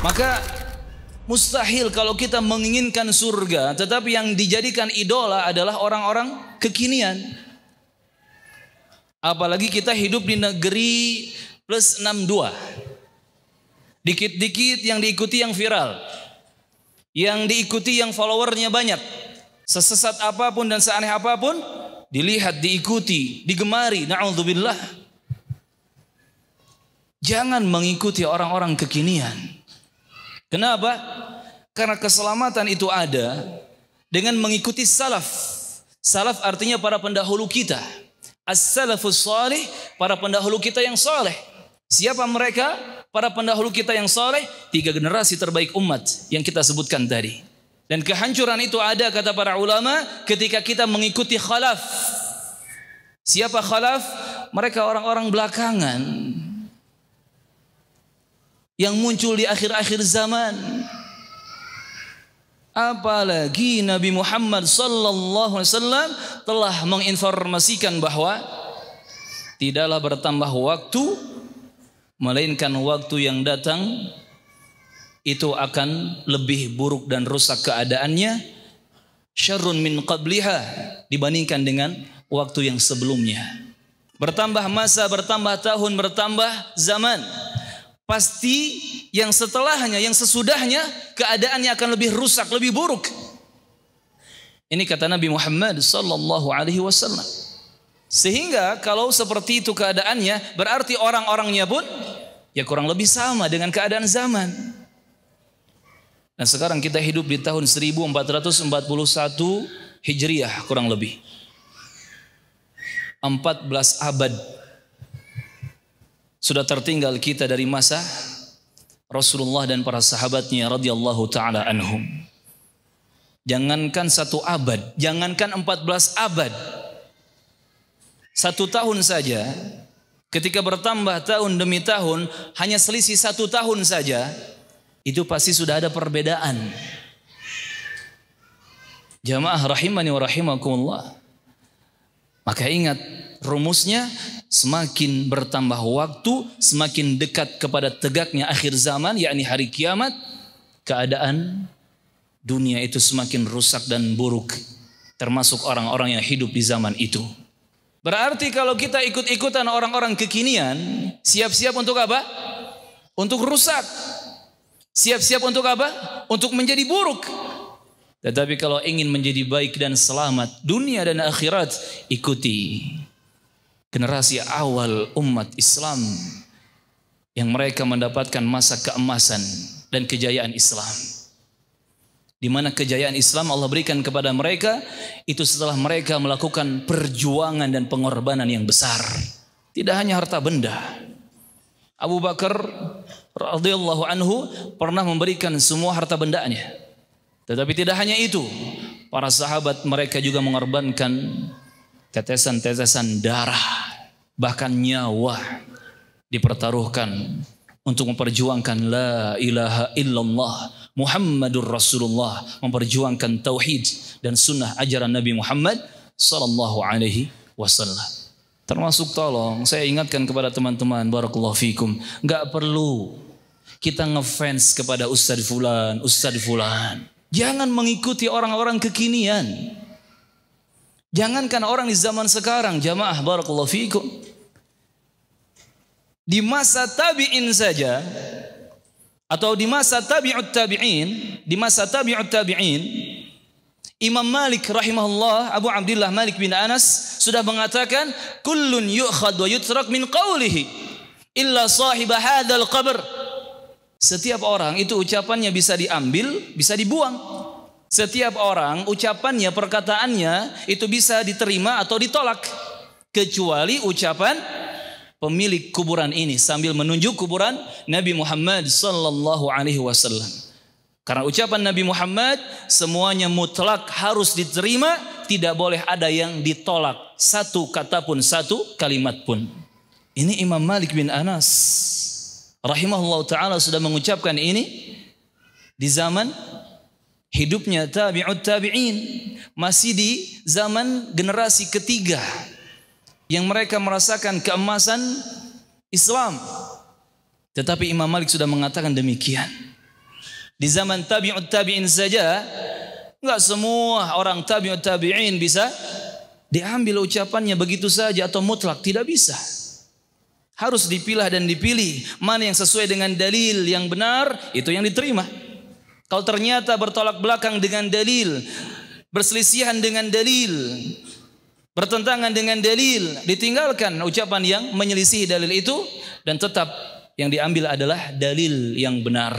Maka mustahil kalau kita menginginkan surga, tetapi yang dijadikan idola adalah orang-orang kekinian. Apalagi kita hidup di negeri plus 62. Dikit-dikit yang diikuti yang viral, yang diikuti yang followernya banyak. Sesesat apapun dan seaneh apapun dilihat, diikuti, digemari. Na'udzubillah. Jangan mengikuti orang-orang kekinian. Kenapa? Karena keselamatan itu ada dengan mengikuti salaf. Salaf artinya para pendahulu kita. As-salafus salih, para pendahulu kita yang saleh. Siapa mereka? Para pendahulu kita yang saleh, 3 generasi terbaik umat yang kita sebutkan tadi. Dan kehancuran itu ada, kata para ulama, ketika kita mengikuti khalaf. Siapa khalaf? Mereka orang-orang belakangan yang muncul di akhir-akhir zaman. Apalagi Nabi Muhammad sallallahu alaihi wasallam telah menginformasikan bahwa tidaklah bertambah waktu, melainkan waktu yang datang itu akan lebih buruk dan rusak keadaannya, syarrun min qabliha, dibandingkan dengan waktu yang sebelumnya. Bertambah masa, bertambah tahun, bertambah zaman, pasti yang setelahnya, yang sesudahnya, keadaannya akan lebih rusak, lebih buruk. Ini kata Nabi Muhammad sallallahu alaihi wasallam. Sehingga kalau seperti itu keadaannya, berarti orang-orangnya pun ya kurang lebih sama dengan keadaan zaman. Dan sekarang kita hidup di tahun 1441 Hijriah kurang lebih. 14 abad sudah tertinggal kita dari masa Rasulullah dan para sahabatnya radhiyallahu taala anhum. Jangankan 1 abad, jangankan 14 abad, 1 tahun saja, ketika bertambah tahun demi tahun, hanya selisih 1 tahun saja, itu pasti sudah ada perbedaan. Jamaah rahimani wa rahimakumullah. Maka ingat rumusnya, semakin bertambah waktu, semakin dekat kepada tegaknya akhir zaman, yakni hari kiamat, keadaan dunia itu semakin rusak dan buruk, termasuk orang-orang yang hidup di zaman itu. Berarti kalau kita ikut-ikutan orang-orang kekinian, siap-siap untuk apa? Untuk rusak. Siap-siap untuk apa? Untuk menjadi buruk. Tetapi kalau ingin menjadi baik dan selamat dunia dan akhirat, ikuti generasi awal umat Islam yang mereka mendapatkan masa keemasan dan kejayaan Islam. Di mana kejayaan Islam Allah berikan kepada mereka itu setelah mereka melakukan perjuangan dan pengorbanan yang besar. Tidak hanya harta benda. Abu Bakar radhiyallahu anhu pernah memberikan semua harta bendanya. Tetapi tidak hanya itu, para sahabat mereka juga mengorbankan tetesan-tetesan darah, bahkan nyawa dipertaruhkan untuk memperjuangkan la ilaha illallah Muhammadur Rasulullah, memperjuangkan tauhid dan sunnah ajaran Nabi Muhammad sallallahu alaihi wasallam. Termasuk, tolong saya ingatkan kepada teman-teman, barakallahu fikum, enggak perlu kita ngefans kepada Ustadz fulan, Ustadz fulan. Jangan mengikuti orang-orang kekinian. Jangankan orang di zaman sekarang, jamaah barakallahu fikum. Di masa tabi'in saja, atau di masa tabi'ut tabi'in, Imam Malik rahimahullah, Abu Abdullah Malik bin Anas sudah mengatakan, kullun yu'khad wa yutrak min qawlihi illa sahiba hadzal qabr. Setiap orang itu ucapannya bisa diambil, bisa dibuang. Setiap orang ucapannya, perkataannya itu bisa diterima atau ditolak, kecuali ucapan pemilik kuburan ini, sambil menunjuk kuburan Nabi Muhammad sallallahu alaihi wasallam. Karena ucapan Nabi Muhammad semuanya mutlak harus diterima, tidak boleh ada yang ditolak, satu kata pun, satu kalimat pun. Ini Imam Malik bin Anas rahimahullah ta'ala sudah mengucapkan ini di zaman hidupnya tabi'ut tabi'in, masih di zaman generasi ketiga yang mereka merasakan keemasan Islam. Tetapi Imam Malik sudah mengatakan demikian. Di zaman tabi'ut tabi'in saja, enggak semua orang tabi'ut tabi'in bisa diambil ucapannya begitu saja atau mutlak, tidak bisa. Harus dipilah dan dipilih mana yang sesuai dengan dalil yang benar, itu yang diterima. Kalau ternyata bertolak belakang dengan dalil, berselisihan dengan dalil, bertentangan dengan dalil, ditinggalkan ucapan yang menyelisihi dalil itu dan tetap yang diambil adalah dalil yang benar.